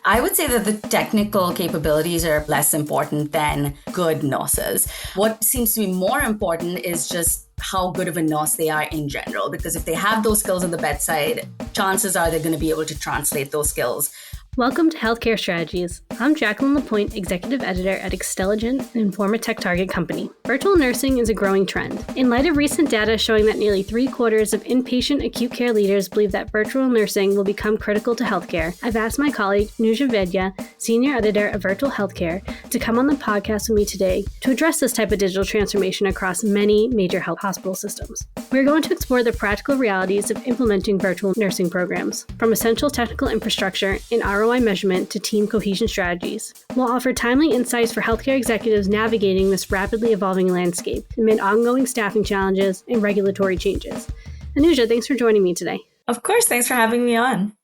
I would say that the technical capabilities are less important than good nurses. What seems to be more important is just how good of a nurse they are in general, because if they have those skills at the bedside, chances are they're going to be able to translate those skills. Welcome to Healthcare Strategies. I'm Jacqueline Lapointe, Executive Editor at Xtelligent, an Informa Tech target company. Virtual nursing is a growing trend. In light of recent data showing that nearly 3/4 of inpatient acute care leaders believe that virtual nursing will become critical to healthcare, I've asked my colleague Nuja Vedya, Senior Editor of Virtual Healthcare, to come on the podcast with me today to address this type of digital transformation across many major health hospital systems. We're going to explore the practical realities of implementing virtual nursing programs, from essential technical infrastructure and ROI measurement to team cohesion strategies. We'll offer timely insights for healthcare executives navigating this rapidly evolving landscape amid ongoing staffing challenges and regulatory changes. Anuja, thanks for joining me today. Of course, thanks for having me on.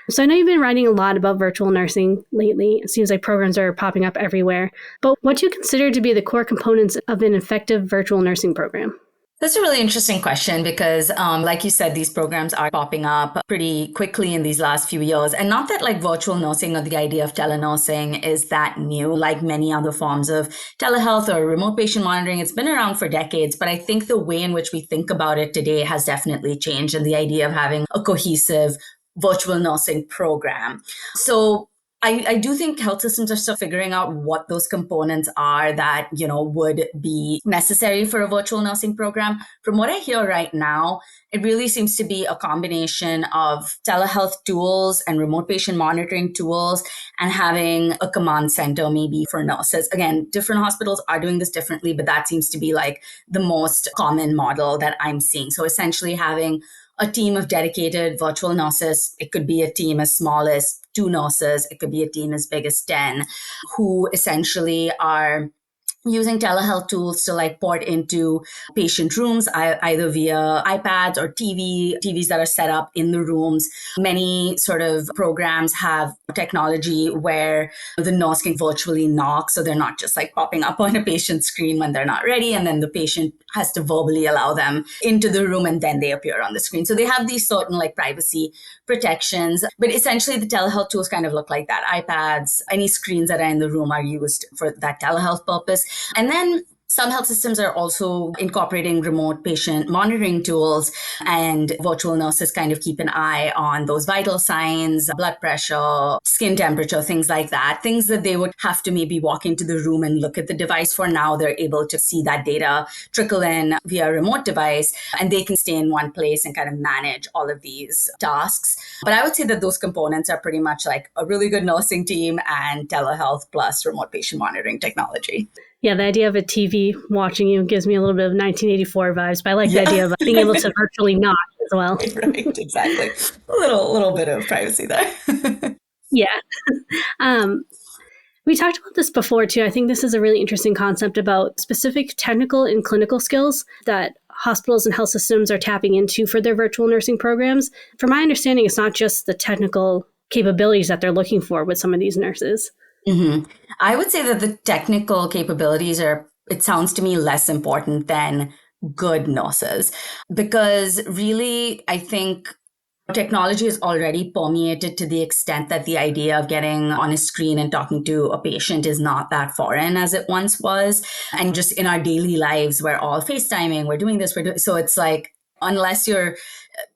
So I know you've been writing a lot about virtual nursing lately. It seems like programs are popping up everywhere. But what do you consider to be the core components of an effective virtual nursing program? That's a really interesting question because, like you said, these programs are popping up pretty quickly in these last few years. And not that like virtual nursing or the idea of telenursing is that new, like many other forms of telehealth or remote patient monitoring. It's been around for decades, but I think the way in which we think about it today has definitely changed, and the idea of having a cohesive virtual nursing program. So I do think health systems are still figuring out what those components are that, would be necessary for a virtual nursing program. From what I hear right now, it really seems to be a combination of telehealth tools and remote patient monitoring tools and having a command center maybe for nurses. Again, different hospitals are doing this differently, but that seems to be like the most common model that I'm seeing. So essentially having a team of dedicated virtual nurses. It could be a team as small as 2 nurses. It could be a team as big as 10 who essentially are using telehealth tools to like port into patient rooms, either via iPads or TVs that are set up in the rooms. Many sort of programs have technology where the nurse can virtually knock, so they're not just like popping up on a patient's screen when they're not ready, and then the patient has to verbally allow them into the room and then they appear on the screen. So they have these certain like privacy protections, but essentially the telehealth tools kind of look like that. iPads, any screens that are in the room are used for that telehealth purpose. And then some health systems are also incorporating remote patient monitoring tools, and virtual nurses kind of keep an eye on those vital signs, blood pressure, skin temperature, things like that. Things that they would have to maybe walk into the room and look at the device for. Now they're able to see that data trickle in via a remote device, and they can stay in one place and kind of manage all of these tasks. But I would say that those components are pretty much like a really good nursing team and telehealth plus remote patient monitoring technology. Yeah, the idea of a TV watching you gives me a little bit of 1984 vibes, but I like the idea of being able to virtually knock as well. Right, exactly. A little bit of privacy there. Yeah. We talked about this before too. I think this is a really interesting concept about specific technical and clinical skills that hospitals and health systems are tapping into for their virtual nursing programs. From my understanding, it's not just the technical capabilities that they're looking for with some of these nurses. Mm-hmm. I would say that the technical capabilities are, it sounds to me, less important than good nurses, because really, I think technology is already permeated to the extent that the idea of getting on a screen and talking to a patient is not that foreign as it once was. And just in our daily lives, we're all FaceTiming, we're doing this, so it's like, unless you're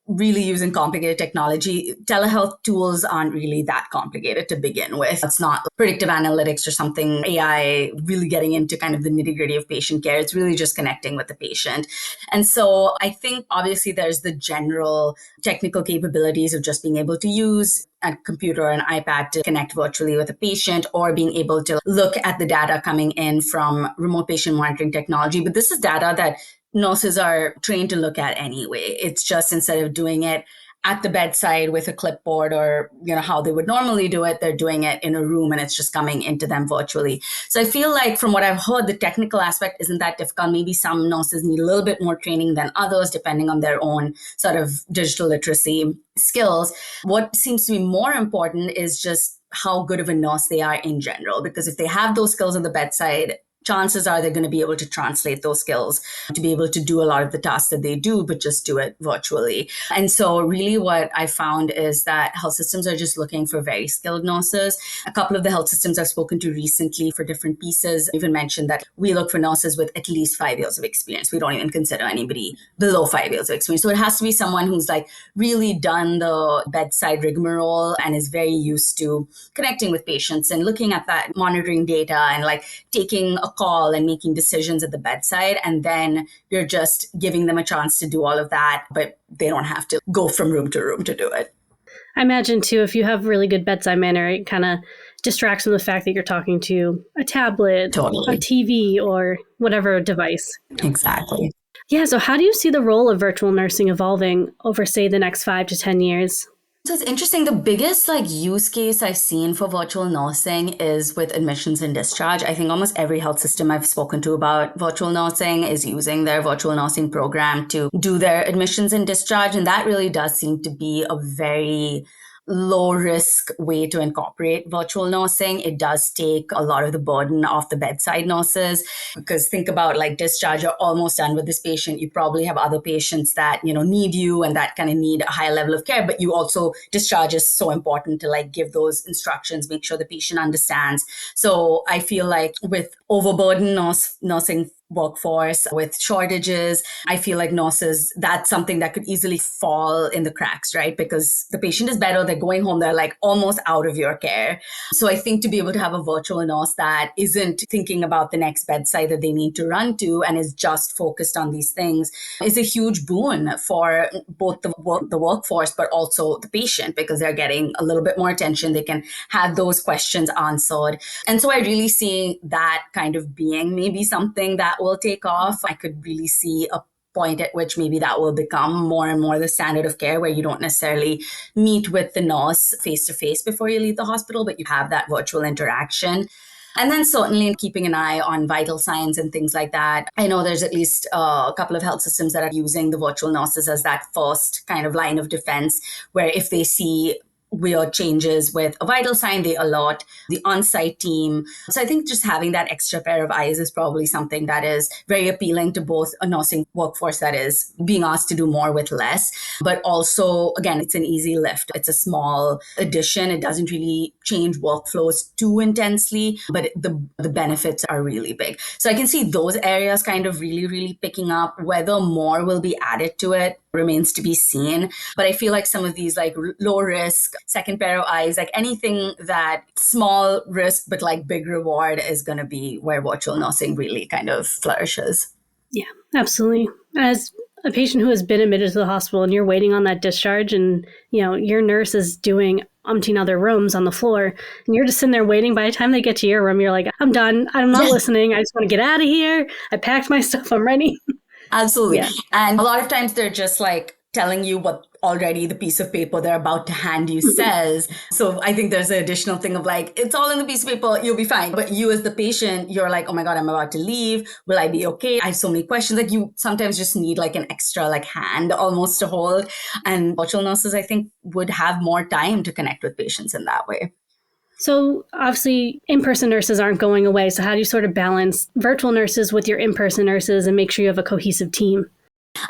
really using complicated technology, telehealth tools aren't really that complicated to begin with. It's not predictive analytics or something, AI really getting into kind of the nitty-gritty of patient care. It's really just connecting with the patient. And so I think obviously there's the general technical capabilities of just being able to use a computer or an iPad to connect virtually with a patient, or being able to look at the data coming in from remote patient monitoring technology. But this is data that nurses are trained to look at anyway. It's just instead of doing it at the bedside with a clipboard or, how they would normally do it, they're doing it in a room and it's just coming into them virtually. So I feel like from what I've heard, the technical aspect isn't that difficult. Maybe some nurses need a little bit more training than others, depending on their own sort of digital literacy skills. What seems to be more important is just how good of a nurse they are in general, because if they have those skills at the bedside, chances are they're going to be able to translate those skills to be able to do a lot of the tasks that they do, but just do it virtually. And so really what I found is that health systems are just looking for very skilled nurses. A couple of the health systems I've spoken to recently for different pieces even mentioned that we look for nurses with at least 5 years of experience. We don't even consider anybody below 5 years of experience. So it has to be someone who's like really done the bedside rigmarole and is very used to connecting with patients and looking at that, monitoring data and like taking a call and making decisions at the bedside. And then you're just giving them a chance to do all of that, but they don't have to go from room to room to do it. I imagine too, if you have really good bedside manner, it kind of distracts from the fact that you're talking to a tablet, Totally. a TV, or whatever device. Exactly. Yeah, so how do you see the role of virtual nursing evolving over, say, the next 5 to 10 years? So it's interesting. The biggest like use case I've seen for virtual nursing is with admissions and discharge. I think almost every health system I've spoken to about virtual nursing is using their virtual nursing program to do their admissions and discharge. And that really does seem to be a very low risk way to incorporate virtual nursing. It does take a lot of the burden off the bedside nurses because think about like discharge, you're almost done with this patient. You probably have other patients that, need you and that kind of need a higher level of care, but you also discharge is so important to like give those instructions, make sure the patient understands. So I feel like with overburdened nursing workforce with shortages, I feel like nurses, that's something that could easily fall in the cracks, right? Because the patient is better, they're going home, they're like almost out of your care. So I think to be able to have a virtual nurse that isn't thinking about the next bedside that they need to run to and is just focused on these things is a huge boon for both the workforce, but also the patient because they're getting a little bit more attention. They can have those questions answered. And so I really see that kind of being maybe something that will take off. I could really see a point at which maybe that will become more and more the standard of care where you don't necessarily meet with the nurse face to face before you leave the hospital, but you have that virtual interaction. And then certainly keeping an eye on vital signs and things like that. I know there's at least a couple of health systems that are using the virtual nurses as that first kind of line of defense, where if they see weird changes with a vital sign, they alert the on-site team. So I think just having that extra pair of eyes is probably something that is very appealing to both a nursing workforce that is being asked to do more with less, but also, again, it's an easy lift. It's a small addition. It doesn't really change workflows too intensely, but the benefits are really big. So I can see those areas kind of really, really picking up. Whether more will be added to it remains to be seen. But I feel like some of these like low risk, second pair of eyes, like anything that small risk, but like big reward is going to be where virtual nursing really kind of flourishes. Yeah, absolutely. As a patient who has been admitted to the hospital and you're waiting on that discharge and, your nurse is doing umpteen other rooms on the floor and you're just sitting there waiting. By the time they get to your room, you're like, I'm done. I'm not listening. I just want to get out of here. I packed my stuff. I'm ready. Absolutely. Yeah. And a lot of times they're just like telling you what already the piece of paper they're about to hand you says. So I think there's an additional thing of like, it's all in the piece of paper, you'll be fine. But you as the patient, you're like, oh my God, I'm about to leave. Will I be okay? I have so many questions. Like you sometimes just need like an extra like hand almost to hold. And virtual nurses, I think, would have more time to connect with patients in that way. So obviously in-person nurses aren't going away. So how do you sort of balance virtual nurses with your in-person nurses and make sure you have a cohesive team?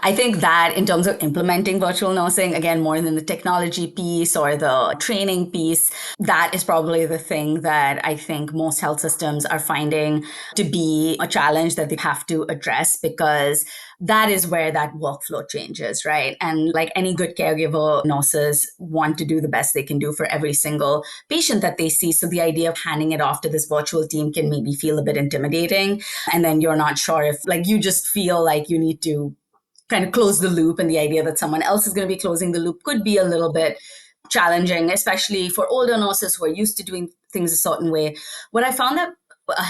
I think that in terms of implementing virtual nursing, again, more than the technology piece or the training piece, that is probably the thing that I think most health systems are finding to be a challenge that they have to address because that is where that workflow changes, right? And like any good caregiver, nurses want to do the best they can do for every single patient that they see. So the idea of handing it off to this virtual team can maybe feel a bit intimidating. And then you're not sure if like you just feel like you need to kind of close the loop, and the idea that someone else is going to be closing the loop could be a little bit challenging, especially for older nurses who are used to doing things a certain way. What I found that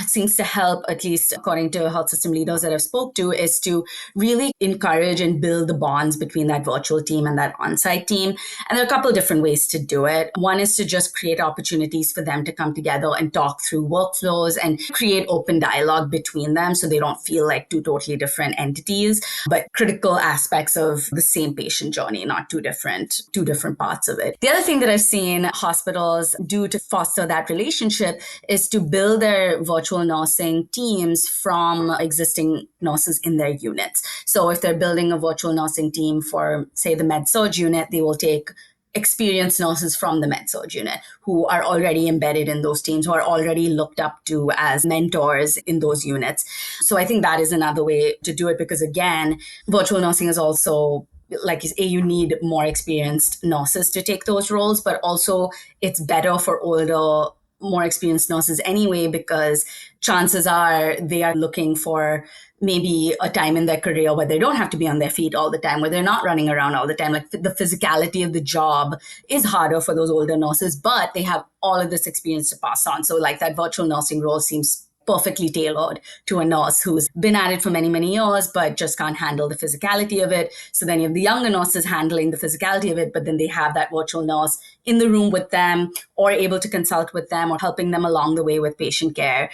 seems to help, at least according to health system leaders that I've spoke to, is to really encourage and build the bonds between that virtual team and that on-site team. And there are a couple of different ways to do it. One is to just create opportunities for them to come together and talk through workflows and create open dialogue between them so they don't feel like two totally different entities, but critical aspects of the same patient journey, not two different parts of it. The other thing that I've seen hospitals do to foster that relationship is to build their virtual nursing teams from existing nurses in their units. So if they're building a virtual nursing team for, say, the med-surg unit, they will take experienced nurses from the med-surg unit who are already embedded in those teams, who are already looked up to as mentors in those units. So I think that is another way to do it, because again, virtual nursing is also, like you need more experienced nurses to take those roles, but also it's better for older, more experienced nurses anyway, because chances are they are looking for maybe a time in their career where they don't have to be on their feet all the time, where they're not running around all the time. Like the physicality of the job is harder for those older nurses, but they have all of this experience to pass on. So like that virtual nursing role seems perfectly tailored to a nurse who's been at it for many, many years, but just can't handle the physicality of it. So then you have the younger nurses handling the physicality of it, but then they have that virtual nurse in the room with them or able to consult with them or helping them along the way with patient care.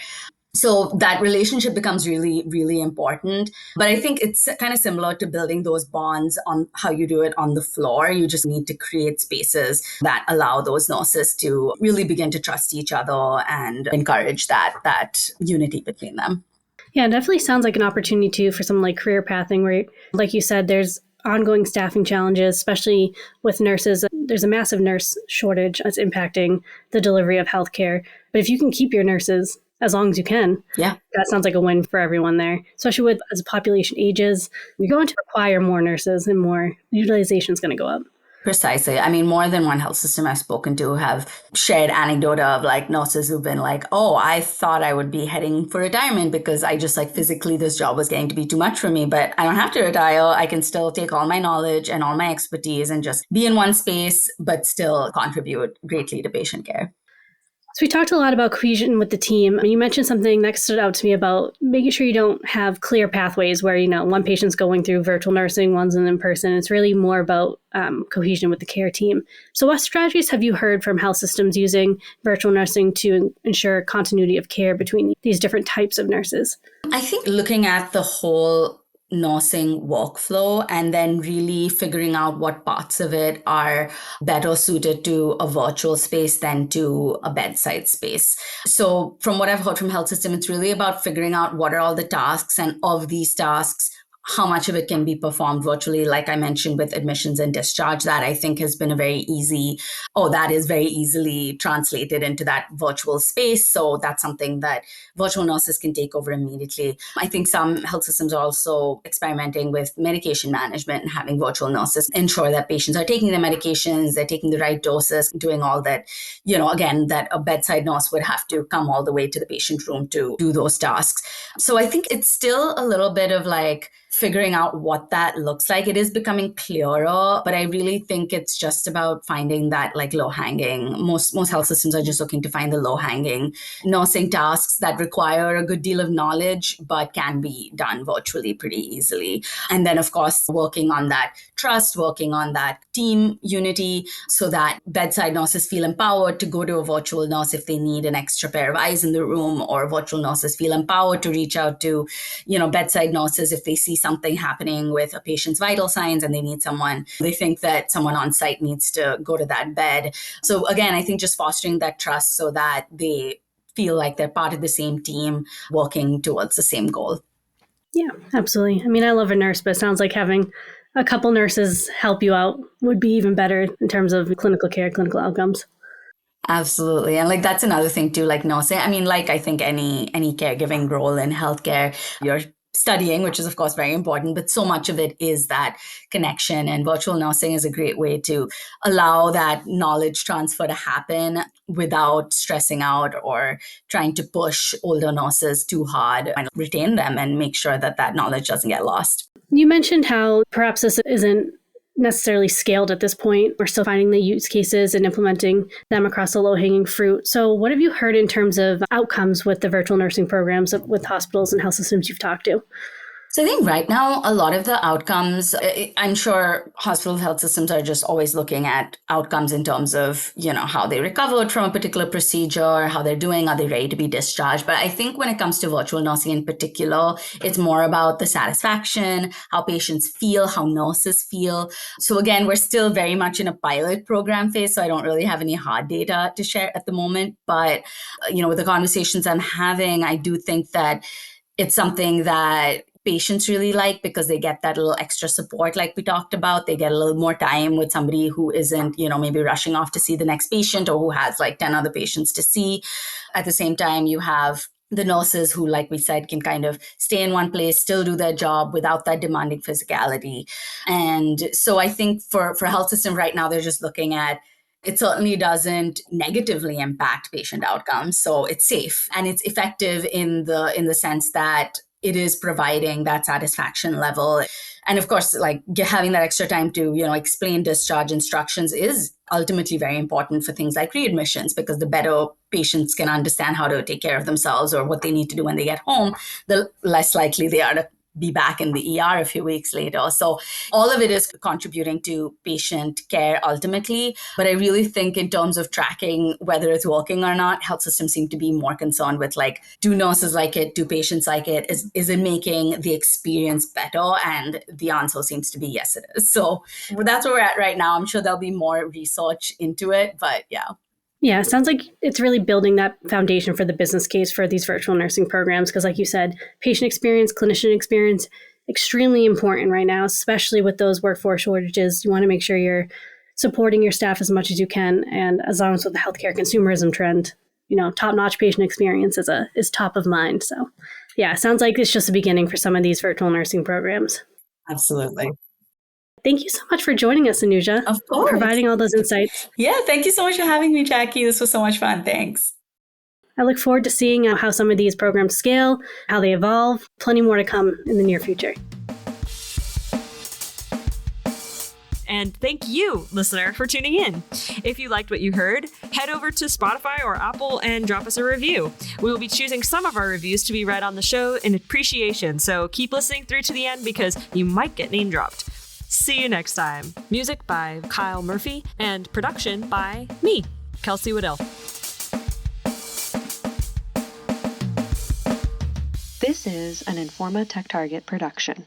So that relationship becomes really, really important. But I think it's kind of similar to building those bonds on how you do it on the floor. You just need to create spaces that allow those nurses to really begin to trust each other and encourage that unity between them. Yeah, it definitely sounds like an opportunity too for some like career pathing where, like you said, there's ongoing staffing challenges, especially with nurses. There's a massive nurse shortage that's impacting the delivery of healthcare. But if you can keep your nurses as long as you can, yeah, that sounds like a win for everyone there, especially with as the population ages, you're going to require more nurses and more utilization is going to go up. Precisely. I mean, more than one health system I've spoken to have shared anecdote of like nurses who've been like, oh, I thought I would be heading for retirement because I just like physically this job was getting to be too much for me, but I don't have to retire. I can still take all my knowledge and all my expertise and just be in one space, but still contribute greatly to patient care. So we talked a lot about cohesion with the team. You mentioned something that stood out to me about making sure you don't have clear pathways where, one patient's going through virtual nursing, one's in person. It's really more about cohesion with the care team. So what strategies have you heard from health systems using virtual nursing to ensure continuity of care between these different types of nurses? I think looking at the whole nursing workflow and then really figuring out what parts of it are better suited to a virtual space than to a bedside space. So from what I've heard from health system, it's really about figuring out what are all the tasks, and of these tasks, how much of it can be performed virtually. Like I mentioned with admissions and discharge, that I think has been that is very easily translated into that virtual space. So that's something that virtual nurses can take over immediately. I think some health systems are also experimenting with medication management and having virtual nurses ensure that patients are taking their medications, they're taking the right doses, doing all that, again, that a bedside nurse would have to come all the way to the patient room to do those tasks. So I think it's still a little bit of like figuring out what that looks like. It is becoming clearer, but I really think it's just about finding that like low hanging. Most health systems are just looking to find the low hanging nursing tasks that require a good deal of knowledge, but can be done virtually pretty easily. And then of course, working on that trust, working on that team unity so that bedside nurses feel empowered to go to a virtual nurse if they need an extra pair of eyes in the room, or virtual nurses feel empowered to reach out to, bedside nurses if they see something happening with a patient's vital signs and they think that someone on site needs to go to that bed. So again, I think just fostering that trust so that they feel like they're part of the same team working towards the same goal. Yeah, absolutely. I mean, I love a nurse, but it sounds like having a couple nurses help you out would be even better in terms of clinical care, clinical outcomes. Absolutely. And like that's another thing too, like nursing. I mean, like I think any caregiving role in healthcare, you're studying, which is of course very important, but so much of it is that connection, and virtual nursing is a great way to allow that knowledge transfer to happen without stressing out or trying to push older nurses too hard, and retain them and make sure that that knowledge doesn't get lost. You mentioned how perhaps this isn't necessarily scaled at this point. We're still finding the use cases and implementing them across the low-hanging fruit. So what have you heard in terms of outcomes with the virtual nursing programs with hospitals and health systems you've talked to? So I think right now, a lot of the outcomes, I'm sure hospital health systems are just always looking at outcomes in terms of, how they recovered from a particular procedure, how they're doing, are they ready to be discharged? But I think when it comes to virtual nursing in particular, it's more about the satisfaction, how patients feel, how nurses feel. So again, we're still very much in a pilot program phase, so I don't really have any hard data to share at the moment. But, with the conversations I'm having, I do think that it's something that patients really like because they get that little extra support like we talked about. They get a little more time with somebody who isn't, maybe rushing off to see the next patient or who has like 10 other patients to see. At the same time, you have the nurses who, like we said, can kind of stay in one place, still do their job without that demanding physicality. And so I think for health system right now, they're just looking at it certainly doesn't negatively impact patient outcomes. So it's safe and it's effective in the sense that it is providing that satisfaction level. And of course, like having that extra time to, explain discharge instructions is ultimately very important for things like readmissions, because the better patients can understand how to take care of themselves or what they need to do when they get home, the less likely they are to be back in the ER a few weeks later. So all of it is contributing to patient care ultimately. But I really think in terms of tracking whether it's working or not, health systems seem to be more concerned with like, do nurses like it? Do patients like it? Is it making the experience better? And the answer seems to be yes, it is. So that's where we're at right now. I'm sure there'll be more research into it, but yeah. Yeah, it sounds like it's really building that foundation for the business case for these virtual nursing programs. Because like you said, patient experience, clinician experience, extremely important right now, especially with those workforce shortages. You want to make sure you're supporting your staff as much as you can. And as long as with the healthcare consumerism trend, top-notch patient experience is top of mind. So yeah, it sounds like it's just the beginning for some of these virtual nursing programs. Absolutely. Thank you so much for joining us, Anuja. Of course. Providing all those insights. Yeah, thank you so much for having me, Jackie. This was so much fun. Thanks. I look forward to seeing how some of these programs scale, how they evolve. Plenty more to come in the near future. And thank you, listener, for tuning in. If you liked what you heard, head over to Spotify or Apple and drop us a review. We will be choosing some of our reviews to be read on the show in appreciation, so keep listening through to the end because you might get name dropped. See you next time. Music by Kyle Murphy and production by me, Kelsey Waddell. This is an Informa Tech Target production.